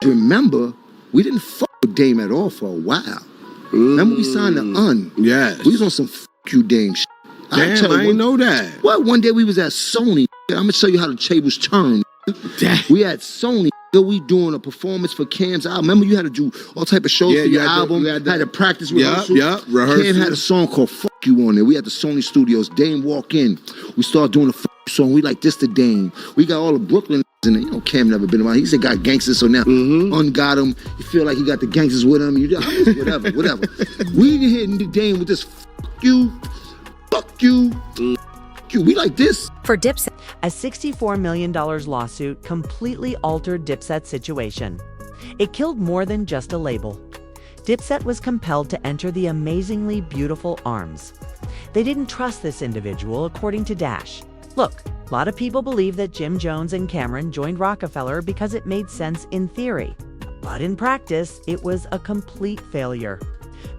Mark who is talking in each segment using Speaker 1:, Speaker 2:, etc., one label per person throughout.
Speaker 1: remember, we didn't fuck with Dame at all for a while. Remember we signed the Un.
Speaker 2: Yes.
Speaker 1: We was on some fuck you Dame shit.
Speaker 2: Damn, I didn't know that.
Speaker 1: What? One day we was at Sony. I'm gonna show you how the tables turn.
Speaker 2: Damn.
Speaker 1: We at Sony. We doing a performance for Cam's album. Remember you had to do all type of shows for your album. You had to practice rehearsal.
Speaker 2: Rehearsal.
Speaker 1: Cam had a song called Fuck You on there. We had the Sony Studios. Dame walk in. We start doing a fuck you song. We like this to Dame. We got all the Brooklyn in there. You know Cam never been around. He said got gangsters, so now ungot him. You feel like he got the gangsters with him. Whatever. We hitting Dame with this fuck you. We like this.
Speaker 3: For Dipset, a $64 million lawsuit completely altered Dipset's situation. It killed more than just a label. Dipset was compelled to enter the amazingly beautiful arms. They didn't trust this individual, according to Dash. Look, a lot of people believe that Jim Jones and Cameron joined Roc-A-Fella because it made sense in theory. But in practice, it was a complete failure.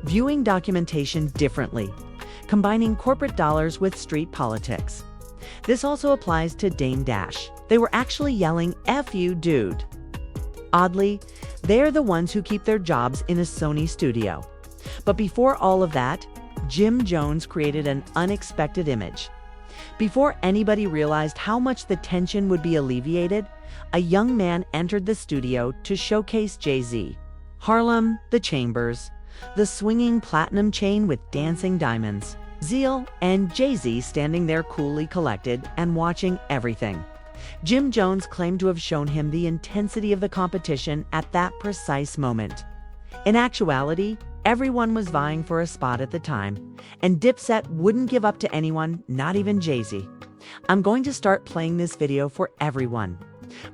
Speaker 3: Viewing documentation differently, combining corporate dollars with street politics. This also applies to Dame Dash. They were actually yelling, "F you, dude." Oddly, they're the ones who keep their jobs in a Sony studio. But before all of that, Jim Jones created an unexpected image. Before anybody realized how much the tension would be alleviated, a young man entered the studio to showcase Jay-Z. Harlem, the Chambers, the swinging platinum chain with dancing diamonds, Zeal, and Jay-Z standing there coolly collected and watching everything. Jim Jones claimed to have shown him the intensity of the competition at that precise moment. In actuality, everyone was vying for a spot at the time, and Dipset wouldn't give up to anyone, not even Jay-Z. I'm going to start playing this video for everyone,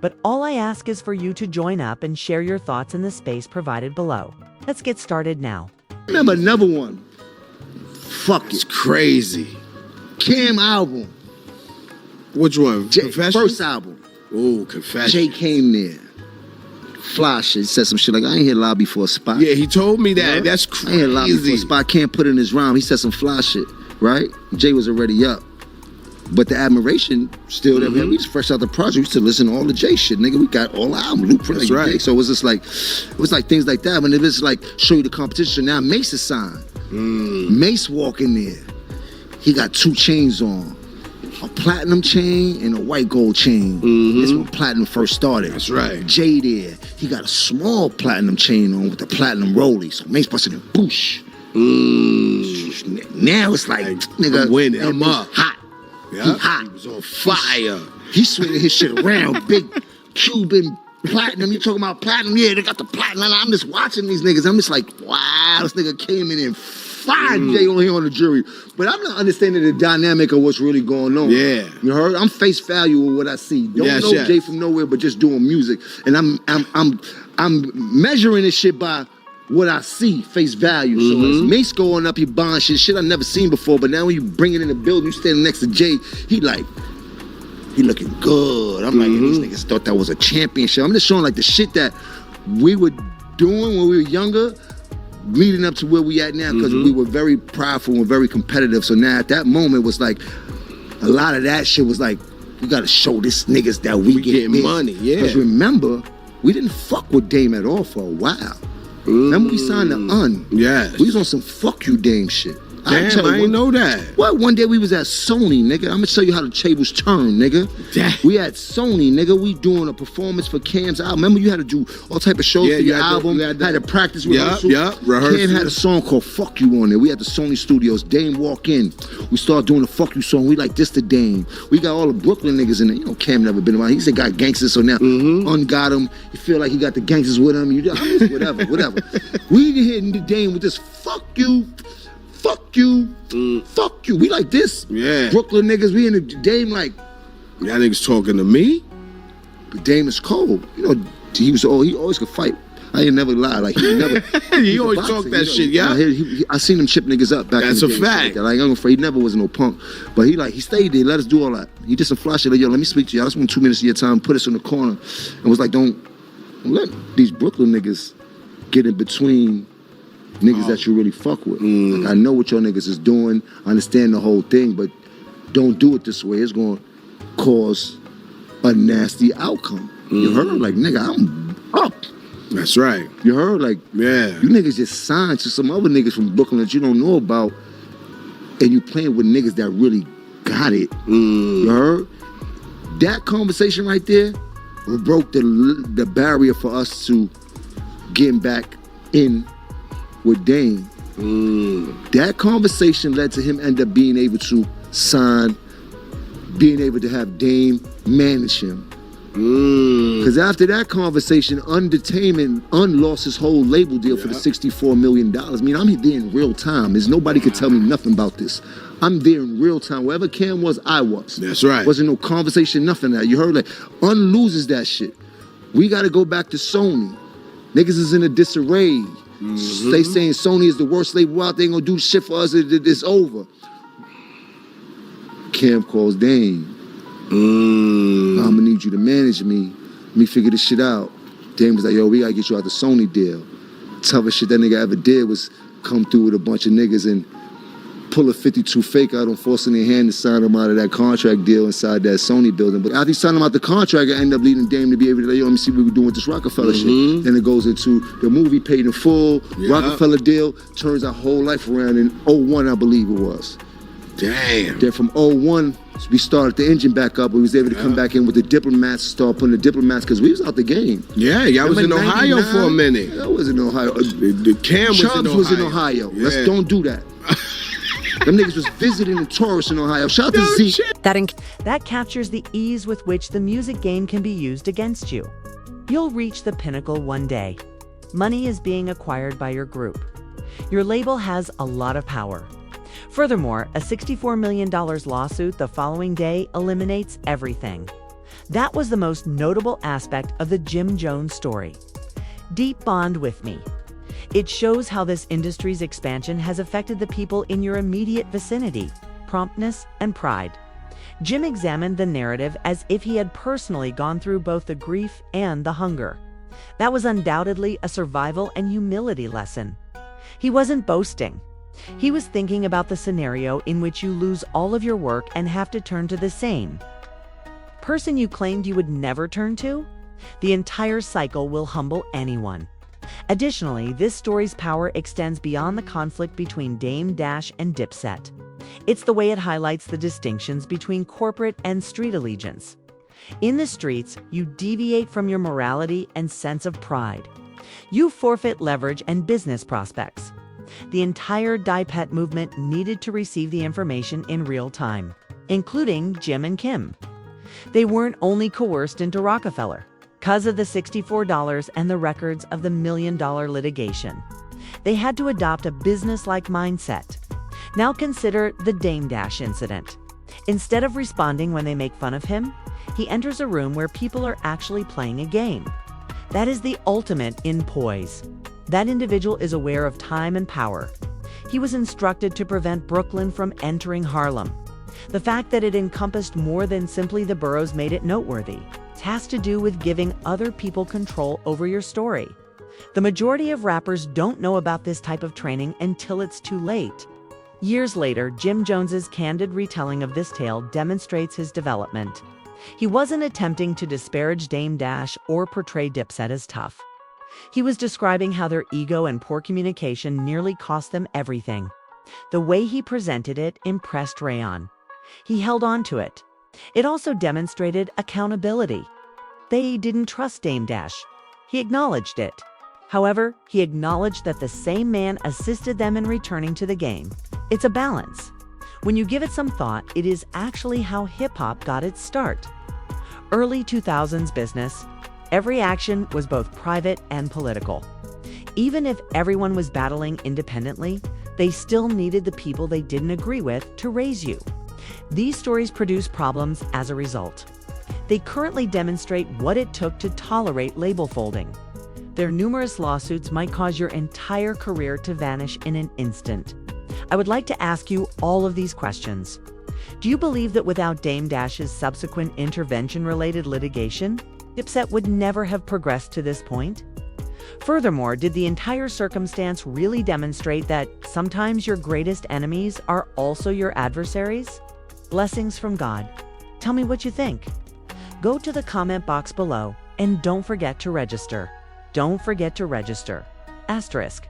Speaker 3: but all I ask is for you to join up and share your thoughts in the space provided below. Let's get started now.
Speaker 1: Remember another one. Fuck
Speaker 2: It's
Speaker 1: it.
Speaker 2: crazy.
Speaker 1: Cam album.
Speaker 2: Which one? Confession?
Speaker 1: First album.
Speaker 2: Oh, Confession.
Speaker 1: Jay came there. Fly shit. He said some shit like, I ain't here lobby for a spot.
Speaker 2: Yeah, he told me that.
Speaker 1: Yeah.
Speaker 2: That's
Speaker 1: I
Speaker 2: crazy.
Speaker 1: ain't here lobby for a spot. Can't put in his rhyme. He said some fly shit, right? Jay was already up. But the admiration still there. We was fresh out the project. We used to listen to all the Jay shit, nigga. We got all the album, Blueprint.
Speaker 2: That's right.
Speaker 1: So it was just like, things like that. When it was like, show you the competition. Now Mace is signed. Mace walking there. He got 2 chains on. A platinum chain and a white gold chain. This when platinum first started.
Speaker 2: That's right.
Speaker 1: Jay there. He got a small platinum chain on with the platinum rollie. So Mace busted in boosh. Now it's like, nigga,
Speaker 2: I'm winning. I'm up.
Speaker 1: Hot.
Speaker 2: Yeah.
Speaker 1: He hot.
Speaker 2: He was on fire.
Speaker 1: He swinging his shit around. Big Cuban platinum. You talking about platinum? Yeah, they got the platinum. I'm just watching these niggas. I'm just like, wow, this nigga came in and fired Jay on here on the jury. But I'm not understanding the dynamic of what's really going on.
Speaker 2: Yeah.
Speaker 1: You heard? I'm face value with what I see. Don't know Jay from nowhere, but just doing music. And I'm measuring this shit by what I see, face value. So as Mace going up, he buying shit I never seen before. But now when you bring it in the building, you standing next to Jay, he looking good. I'm like, these niggas thought that was a championship. I'm just showing like the shit that we were doing when we were younger, leading up to where we at now, because we were very prideful and very competitive. So now at that moment was like, a lot of that shit was like, we gotta show this niggas that we get
Speaker 2: money, yeah.
Speaker 1: Because remember, we didn't fuck with Dame at all for a while. Remember we signed the Un.
Speaker 2: Yes.
Speaker 1: We was on some fuck you Dame shit.
Speaker 2: Damn, I didn't know that.
Speaker 1: What? One day we was at Sony, nigga. I'm gonna show you how the tables turn, nigga.
Speaker 2: Damn.
Speaker 1: We at Sony, nigga. We doing a performance for Cam's album. Remember you had to do all type of shows for your album. Had to practice rehearsal.
Speaker 2: Rehearsal.
Speaker 1: Cam had a song called Fuck You on there. We had the Sony Studios. Dame walk in. We start doing a Fuck You song. We like this to Dame. We got all the Brooklyn niggas in there. You know Cam never been around. He said got gangsters, so now ungot him. You feel like he got the gangsters with him. Whatever. We hitting the Dame with this fuck you. Fuck you. Fuck you. We like this.
Speaker 2: Yeah.
Speaker 1: Brooklyn niggas, we in the Dame like.
Speaker 2: Y'all niggas talking to me?
Speaker 1: But Dame is cold. You know, he always could fight. I ain't never lie. Like, he never.
Speaker 2: He always talk that shit, yeah?
Speaker 1: I seen him chip niggas up back in the day.
Speaker 2: That's a fact.
Speaker 1: Like, I'm afraid he never was no punk. But he stayed there, let us do all that. He did some fly shit. Like, yo, let me speak to you. I just want 2 minutes of your time, put us in the corner. And was like, don't let these Brooklyn niggas get in between niggas that you really fuck with. Like, I know what your niggas is doing. I understand the whole thing, but don't do it this way. It's going to cause a nasty outcome. You heard him? Like, nigga, I'm up.
Speaker 2: That's right.
Speaker 1: You heard? Like,
Speaker 2: yeah.
Speaker 1: You niggas just signed to some other niggas from Brooklyn that you don't know about, and you playing with niggas that really got it. You heard? That conversation right there broke the barrier for us to getting back in with Dame. That conversation led to him end up being able to sign, being able to have Dame manage him. Because after that conversation, Untamed lost his whole label deal for the $64 million. I mean, I'm there in real time. There's nobody could tell me nothing about this. I'm there in real time. Wherever Cam was, I was.
Speaker 2: That's right.
Speaker 1: Wasn't no conversation, nothing that. You heard? Like, loses that shit. We got to go back to Sony. Niggas is in a disarray. They saying Sony is the worst label out. They ain't gonna do shit for us. It's over. Cam calls Dame. I'm gonna need you to manage me. Let me figure this shit out. Dame was like, yo, we gotta get you out the Sony deal. Toughest shit that nigga ever did was come through with a bunch of niggas and pull a 52 fake out on forcing their hand to sign him out of that contract deal inside that Sony building. But after he signed him out the contract, I ended up leading Dame to be able to, yo, let me see what we're doing with this Roc-A-Fella shit. Then it goes into the movie paid in full, Roc-A-Fella deal, turns our whole life around in 01, I believe it was.
Speaker 2: Damn.
Speaker 1: Then from 01, we started the engine back up. We was able to come back in with the Diplomats, start putting the Diplomats, because we was out the game.
Speaker 2: Yeah, y'all was in Ohio for a minute.
Speaker 1: I was in Ohio.
Speaker 2: The Cam was in Ohio.
Speaker 1: Chubbs was in Ohio.
Speaker 2: Yeah.
Speaker 1: Let's don't do that. Them niggas was visiting the tourists in Ohio. Shout out to Zeke.
Speaker 3: That captures the ease with which the music game can be used against you. You'll reach the pinnacle one day. Money is being acquired by your group. Your label has a lot of power. Furthermore, a $64 million lawsuit the following day eliminates everything. That was the most notable aspect of the Jim Jones story. Deep bond with me. It shows how this industry's expansion has affected the people in your immediate vicinity, promptness and pride. Jim examined the narrative as if he had personally gone through both the grief and the hunger. That was undoubtedly a survival and humility lesson. He wasn't boasting. He was thinking about the scenario in which you lose all of your work and have to turn to the same person you claimed you would never turn to. The entire cycle will humble anyone. Additionally, this story's power extends beyond the conflict between Dame Dash and Dipset. It's the way it highlights the distinctions between corporate and street allegiance. In the streets, you deviate from your morality and sense of pride. You forfeit leverage and business prospects. The entire Dipset movement needed to receive the information in real time, including Jim and Kim. They weren't only coerced into Roc-A-Fella because of the $64 and the records of the $1 million litigation. They had to adopt a business-like mindset. Now consider the Dame Dash incident. Instead of responding when they make fun of him, he enters a room where people are actually playing a game. That is the ultimate in poise. That individual is aware of time and power. He was instructed to prevent Brooklyn from entering Harlem. The fact that it encompassed more than simply the boroughs made it noteworthy. It has to do with giving other people control over your story. The majority of rappers don't know about this type of training until it's too late. Years later, Jim Jones's candid retelling of this tale demonstrates his development. He wasn't attempting to disparage Dame Dash or portray Dipset as tough. He was describing how their ego and poor communication nearly cost them everything. The way he presented it impressed Rayon. He held on to it. It also demonstrated accountability. They didn't trust Dame Dash. He acknowledged it. However, he acknowledged that the same man assisted them in returning to the game. It's a balance. When you give it some thought, it is actually how hip-hop got its start. Early 2000s business, every action was both private and political. Even if everyone was battling independently, they still needed the people they didn't agree with to raise you. These stories produce problems as a result. They currently demonstrate what it took to tolerate label folding. Their numerous lawsuits might cause your entire career to vanish in an instant. I would like to ask you all of these questions. Do you believe that without Dame Dash's subsequent intervention-related litigation, Dipset would never have progressed to this point? Furthermore, did the entire circumstance really demonstrate that sometimes your greatest enemies are also your adversaries? Blessings from God. Tell me what you think. Go to the comment box below and don't forget to register. Don't forget to register. Asterisk.